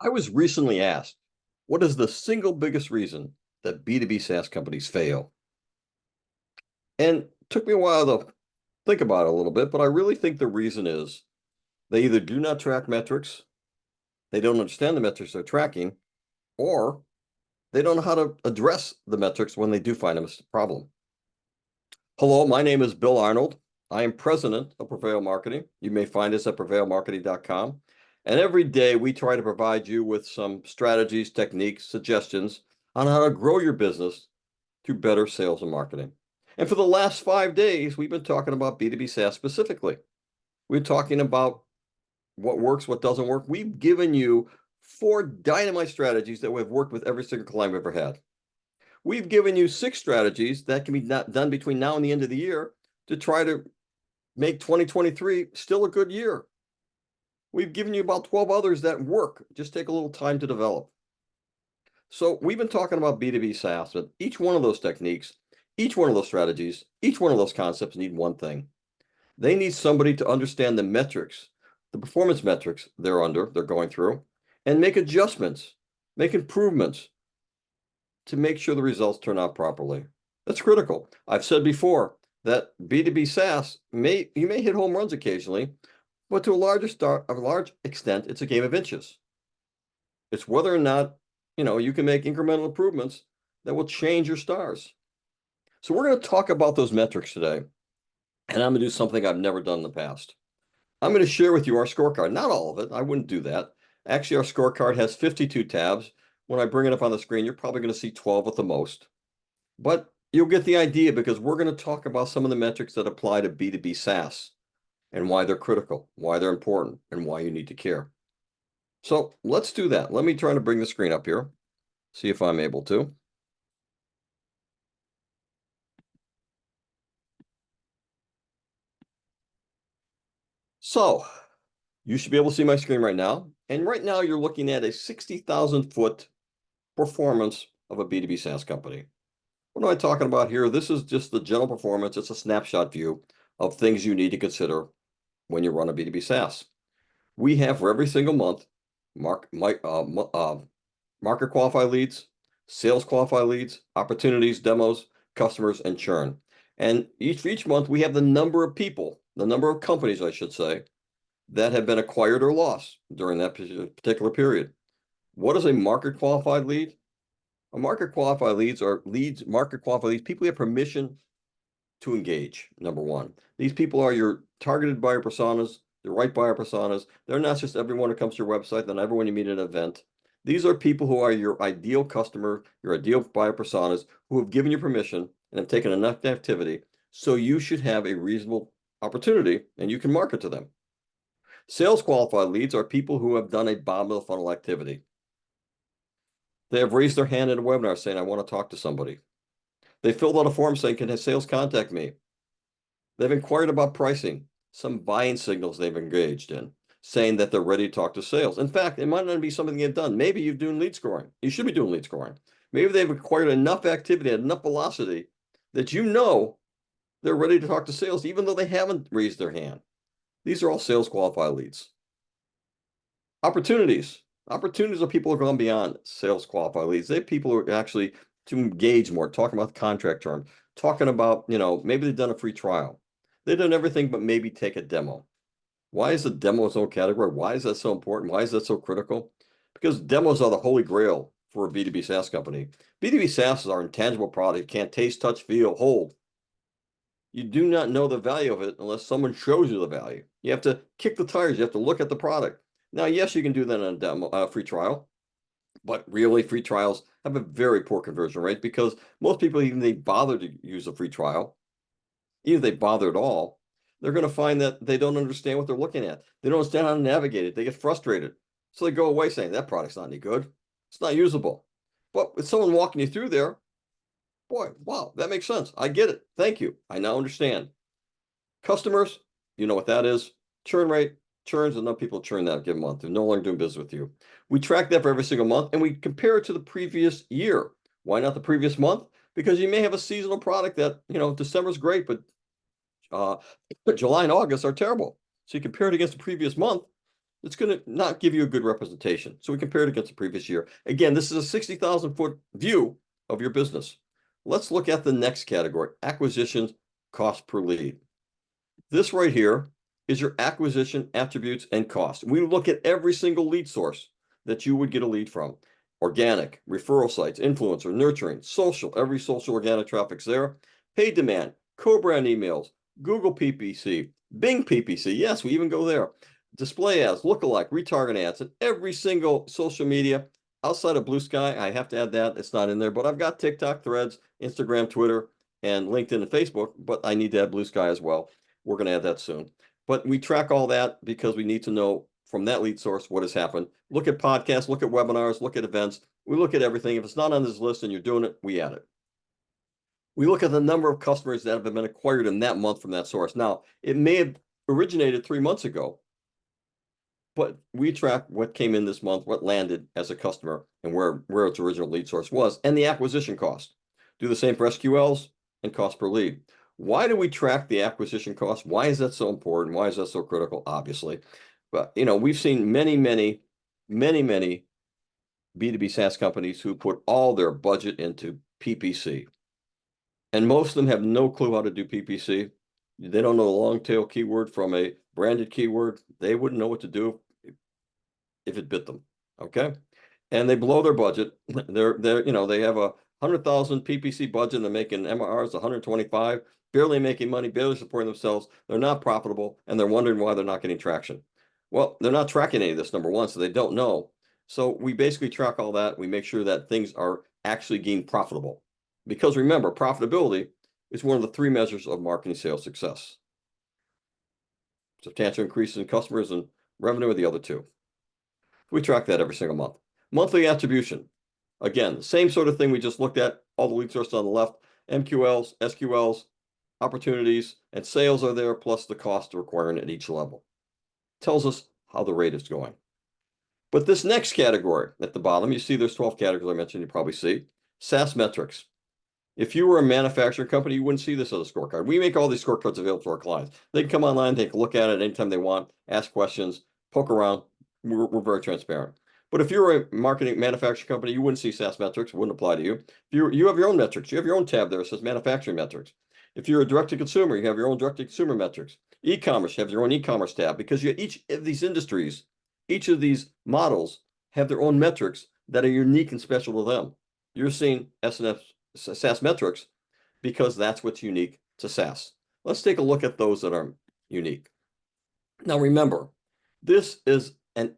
I was recently asked, what is the single biggest reason that B2B SaaS companies fail? And it took me a while to think about it a little bit, but I really think the reason is they either do not track metrics, they don't understand the metrics they're tracking, or they don't know how to address the metrics when they do find a problem. Hello, my name is Bill Arnold. I am president of Prevail Marketing. You may find us at prevailmarketing.com. And every day we try to provide you with some strategies, techniques, suggestions on how to grow your business through better sales and marketing. And for the last 5 days, we've been talking about B2B SaaS specifically. We're talking about what works, what doesn't work. We've given you 4 dynamite strategies that we've worked with every single client we've ever had. We've given you 6 strategies that can be done between now and the end of the year to try to make 2023 still a good year. We've given you about 12 others that work, just take a little time to develop. So we've been talking about B2B SaaS, but each one of those techniques, each one of those strategies, each one of those concepts need one thing. They need somebody to understand the metrics, the performance metrics they're going through, and make adjustments, make improvements to make sure the results turn out properly. That's critical. I've said before that B2B SaaS you may hit home runs occasionally, but to a large extent, it's a game of inches. It's whether or not you can make incremental improvements that will change your stars. So we're going to talk about those metrics today, and I'm going to do something I've never done in the past. I'm going to share with you our scorecard. Not all of it. I wouldn't do that. Actually, our scorecard has 52 tabs. When I bring it up on the screen, you're probably going to see 12 at the most. But you'll get the idea because we're going to talk about some of the metrics that apply to B2B SaaS and why they're critical, why they're important, and why you need to care. So let's do that. Let me try to bring the screen up here, see if I'm able to. So you should be able to see my screen right now. And right now you're looking at a 60,000 foot performance of a B2B SaaS company. What am I talking about here? This is just the general performance. It's a snapshot view of things you need to consider when you run a B2B SaaS. We have for every single month, market qualified leads, sales qualified leads, opportunities, demos, customers, and churn. And each month we have the number of people, the number of companies, I should say, that have been acquired or lost during that particular period. What is a market qualified lead? A market qualified leads are market qualified leads, people who have permission to engage, number one. These people are your targeted buyer personas, the right buyer personas. They're not just everyone who comes to your website, then everyone you meet at an event. These are people who are your ideal customer, your ideal buyer personas, who have given you permission and have taken enough activity, so you should have a reasonable opportunity and you can market to them. Sales qualified leads are people who have done a bottom of the funnel activity. They have raised their hand in a webinar saying, I want to talk to somebody. They filled out a form saying, can sales contact me? They've inquired about pricing, some buying signals they've engaged in, saying that they're ready to talk to sales. In fact, it might not be something you've done. Maybe you're doing lead scoring. You should be doing lead scoring. Maybe they've acquired enough activity, enough velocity that they're ready to talk to sales, even though they haven't raised their hand. These are all sales qualified leads. Opportunities. Opportunities are people who have gone beyond sales qualified leads. They're people who are actually to engage more, talking about the contract terms, talking about, maybe they've done a free trial. They've done everything but maybe take a demo. Why is the demo its own category? Why is that so important? Why is that so critical? Because demos are the holy grail for a B2B SaaS company. B2B SaaS is our intangible product. You can't taste, touch, feel, hold. You do not know the value of it unless someone shows you the value. You have to kick the tires. You have to look at the product. Now, yes, you can do that in a demo, free trial, but really free trials have a very poor conversion rate because most people, even if they bother to use a free trial, even if they bother at all, they're going to find that they don't understand what they're looking at. They don't understand how to navigate it. They get frustrated. So they go away saying that product's not any good. It's not usable. But with someone walking you through there, boy, wow, that makes sense. I get it. Thank you. I now understand. Customers, you know what that is. Churn rate, churns, enough people churn that given month. They're no longer doing business with you. We track that for every single month and we compare it to the previous year. Why not the previous month? Because you may have a seasonal product that, December's great, but July and August are terrible. So you compare it against the previous month it's going to not give you a good representation. So we compare it against the previous year. Again, this is a 60,000 foot view of your business. Let's look at the next category, acquisition cost per lead. This right here is your acquisition attributes and cost. We look at every single lead source that you would get a lead from. Organic, referral sites, influencer, nurturing, social, every social organic traffic's there. Paid demand, co-brand emails, Google PPC, Bing PPC. Yes, we even go there. Display ads, lookalike, retarget ads, and every single social media outside of Blue Sky. I have to add that. It's not in there, but I've got TikTok, Threads, Instagram, Twitter, and LinkedIn and Facebook, but I need to add Blue Sky as well. We're going to add that soon. But we track all that because we need to know from that lead source what has happened. Look at podcasts, look at webinars, look at events. We look at everything. If it's not on this list and you're doing it, we add it. We look at the number of customers that have been acquired in that month from that source. Now, it may have originated 3 months ago, but we track what came in this month, what landed as a customer, and where its original lead source was, and the acquisition cost. Do the same for SQLs and cost per lead. Why do we track the acquisition cost? Why is that so important? Why is that so critical? Obviously, but we've seen many B2B SaaS companies who put all their budget into PPC, and most of them have no clue how to do PPC. They don't know the long tail keyword from a branded keyword. They wouldn't know what to do if it bit them. Okay, and they blow their budget. They have a 100,000 PPC budget and they're making MRRs 125, barely making money, barely supporting themselves. They're not profitable and they're wondering why they're not getting traction. Well, they're not tracking any of this, number one, so they don't know. So we basically track all that. We make sure that things are actually getting profitable. Because remember, profitability is one of the 3 measures of marketing sales success. Substantial increases in customers and revenue are the other 2. We track that every single month. Monthly attribution. Again, the same sort of thing we just looked at, all the lead sources on the left, MQLs, SQLs, opportunities, and sales are there, plus the cost requirement at each level. Tells us how the rate is going. But this next category at the bottom, you see there's 12 categories I mentioned, you probably see. SaaS metrics. If you were a manufacturing company, you wouldn't see this as a scorecard. We make all these scorecards available to our clients. They can come online, take a look at it anytime they want, ask questions, poke around. We're very transparent. But if you're a marketing manufacturing company, you wouldn't see SaaS metrics, wouldn't apply to you. If you have your own metrics, you have your own tab there that says manufacturing metrics. If you're a direct-to-consumer, you have your own direct-to-consumer metrics. E-commerce, you have your own e-commerce tab because each of these industries, each of these models have their own metrics that are unique and special to them. You're seeing S&F SaaS metrics because that's what's unique to SaaS. Let's take a look at those that are unique. Now remember, this is an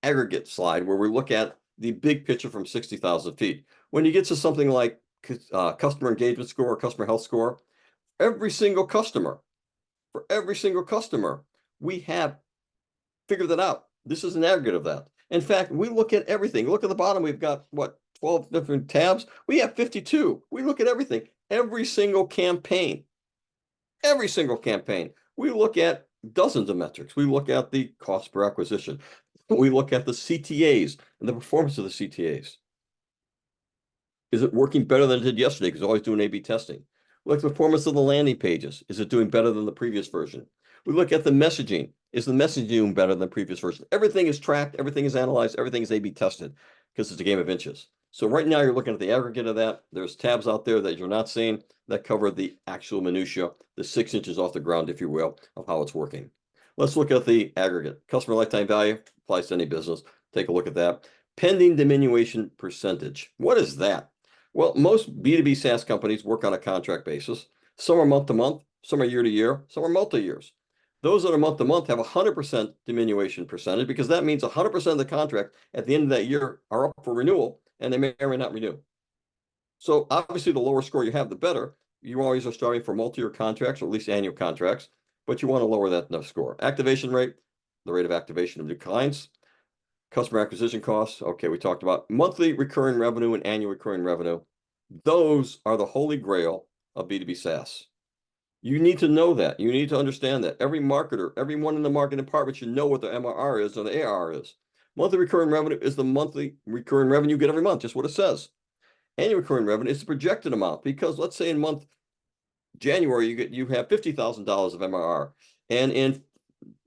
aggregate slide where we look at the big picture from 60,000 feet. When you get to something like customer engagement score or customer health score, for every single customer, we have figured that out. This is an aggregate of that. In fact, we look at everything. Look at the bottom. We've got, 12 different tabs. We have 52. We look at everything. Every single campaign. We look at dozens of metrics. We look at the cost per acquisition. We look at the CTAs and the performance of the CTAs. Is it working better than it did yesterday? Because always doing A/B testing. We look at the performance of the landing pages. Is it doing better than the previous version? We look at the messaging. Is the messaging doing better than the previous version? Everything is tracked. Everything is analyzed. Everything is A/B tested because it's a game of inches. So right now you're looking at the aggregate of that. There's tabs out there that you're not seeing that cover the actual minutia, the 6 inches off the ground, if you will, of how it's working. Let's look at the aggregate. Customer lifetime value applies to any business. Take a look at that. Pending diminution percentage. What is that? Well, most B2B SaaS companies work on a contract basis. Some are month to month, some are year to year, some are multi-years. Those that are month to month have 100% diminution percentage because that means 100% of the contract at the end of that year are up for renewal and they may or may not renew. So obviously the lower score you have, the better. You always are starting for multi-year contracts or at least annual contracts, but you want to lower that score. Activation rate, the rate of activation of new clients, customer acquisition costs. Okay, we talked about monthly recurring revenue and annual recurring revenue. Those are the holy grail of B2B SaaS. You need to know that. You need to understand that. Every marketer, everyone in the marketing department should know what the MRR is or the ARR is. Monthly recurring revenue is the monthly recurring revenue you get every month, just what it says. Annual recurring revenue is the projected amount because let's say in month January you have $50,000 of MRR, and in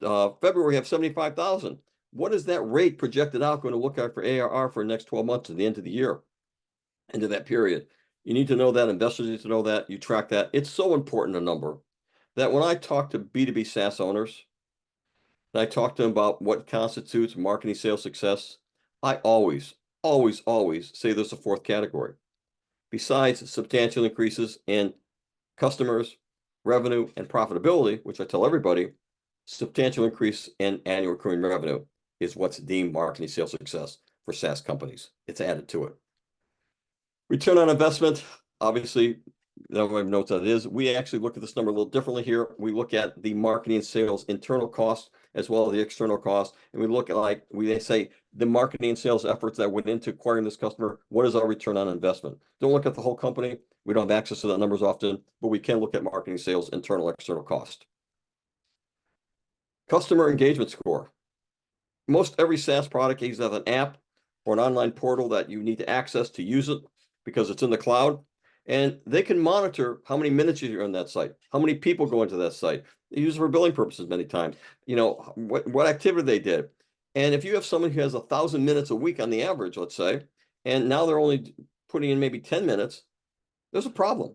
February you have $75,000. What is that rate projected out going to look like for ARR for the next 12 months to the end of the year, end of that period? You need to know that. Investors need to know that. You track that. It's so important a number that when I talk to B2B SaaS owners, and I talk to them about what constitutes marketing sales success, I always, always, always say there's a fourth category. Besides substantial increases in customers, revenue, and profitability, which I tell everybody, substantial increase in annual recurring revenue is what's deemed marketing sales success for SaaS companies. It's added to it. Return on investment, obviously, everyone knows what it is. We actually look at this number a little differently here. We look at the marketing and sales internal costs as well as the external costs. And we look at, like we say, the marketing and sales efforts that went into acquiring this customer. What is our return on investment? Don't look at the whole company. We don't have access to that numbers often, but we can look at marketing, sales, internal, external cost. Customer engagement score. Most every SaaS product either has an app or an online portal that you need to access to use it because it's in the cloud. And they can monitor how many minutes you're on that site, how many people go into that site. They use it for billing purposes many times, what activity they did. And if you have someone who has 1,000 minutes a week on the average, let's say, and now they're only putting in maybe 10 minutes, there's a problem.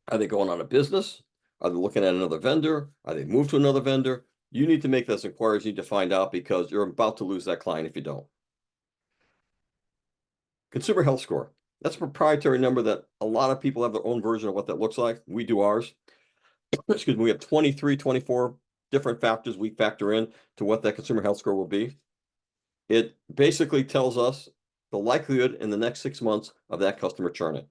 Are they going out of business? Are they looking at another vendor? Are they moved to another vendor? You need to make those inquiries. You need to find out because you're about to lose that client if you don't. Consumer health score. That's a proprietary number that a lot of people have their own version of what that looks like. We do ours. Excuse me. We have 23, 24 different factors we factor in to what that consumer health score will be. It basically tells us the likelihood in the next 6 months of that customer churning.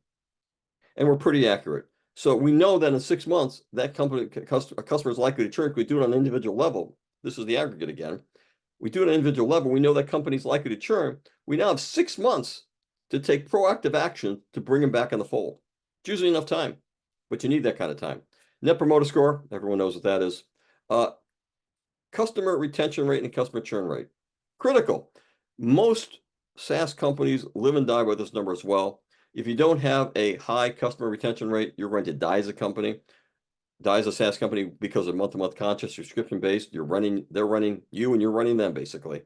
And we're pretty accurate. So we know that in 6 months, that a customer is likely to churn. If we do it on an individual level, this is the aggregate again. We do it on an individual level. We know that company's likely to churn. We now have 6 months to take proactive action to bring them back in the fold. It's usually enough time, but you need that kind of time. Net Promoter Score, everyone knows what that is. Customer retention rate and customer churn rate. Critical. Most SaaS companies live and die by this number as well. If you don't have a high customer retention rate, you're going to die as a company, die as a SaaS company because of month-to-month contract, subscription-based. They're running you and you're running them basically.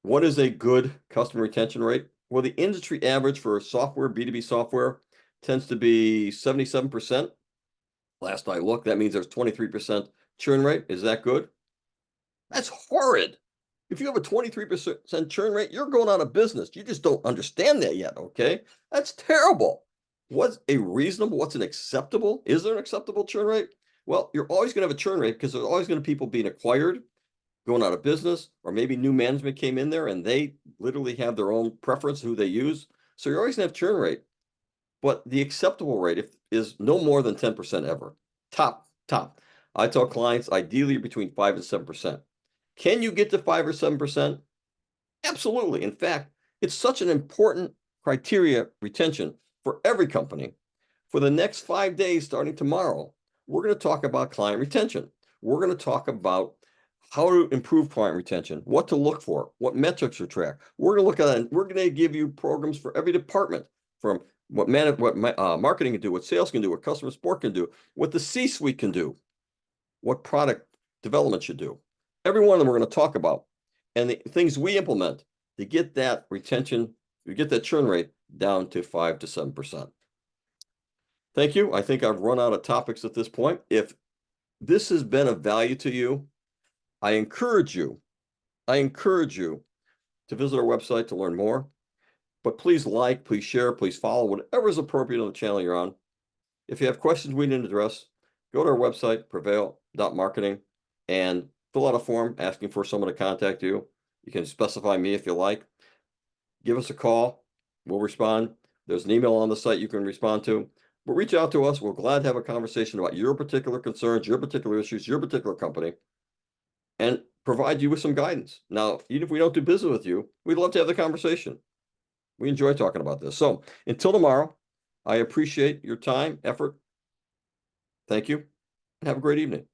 What is a good customer retention rate? Well, the industry average for software, B2B software, tends to be 77%. Last I looked, that means there's 23% churn rate. Is that good? That's horrid. If you have a 23% churn rate, you're going out of business. You just don't understand that yet, okay? That's terrible. What's an acceptable? Is there an acceptable churn rate? Well, you're always going to have a churn rate because there's always going to be people being acquired, going out of business, or maybe new management came in there and they literally have their own preference who they use. So you're always going to have churn rate. But the acceptable rate is no more than 10% ever. Top. I tell clients ideally between 5 and 7%. Can you get to 5 or 7%? Absolutely. In fact, it's such an important criteria retention for every company. For the next 5 days, starting tomorrow, we're going to talk about client retention. We're going to talk about how to improve client retention, what to look for, what metrics to track. We're going to look at it. We're going to give you programs for every department, from what marketing can do, what sales can do, what customer support can do, what the C-suite can do, what product development should do. Every one of them we're going to talk about, and the things we implement to get that retention, to get that churn rate down to 5 to 7%. Thank you. I think I've run out of topics at this point. If this has been of value to you, I encourage you to visit our website to learn more. But please like, please share, please follow, whatever is appropriate on the channel you're on. If you have questions we didn't address, go to our website, prevail.marketing, and fill out a form asking for someone to contact you. You can specify me if you like. Give us a call. We'll respond. There's an email on the site you can respond to. But reach out to us. We're glad to have a conversation about your particular concerns, your particular issues, your particular company, and provide you with some guidance. Now, even if we don't do business with you, we'd love to have the conversation. We enjoy talking about this. So until tomorrow, I appreciate your time, effort. Thank you, and have a great evening.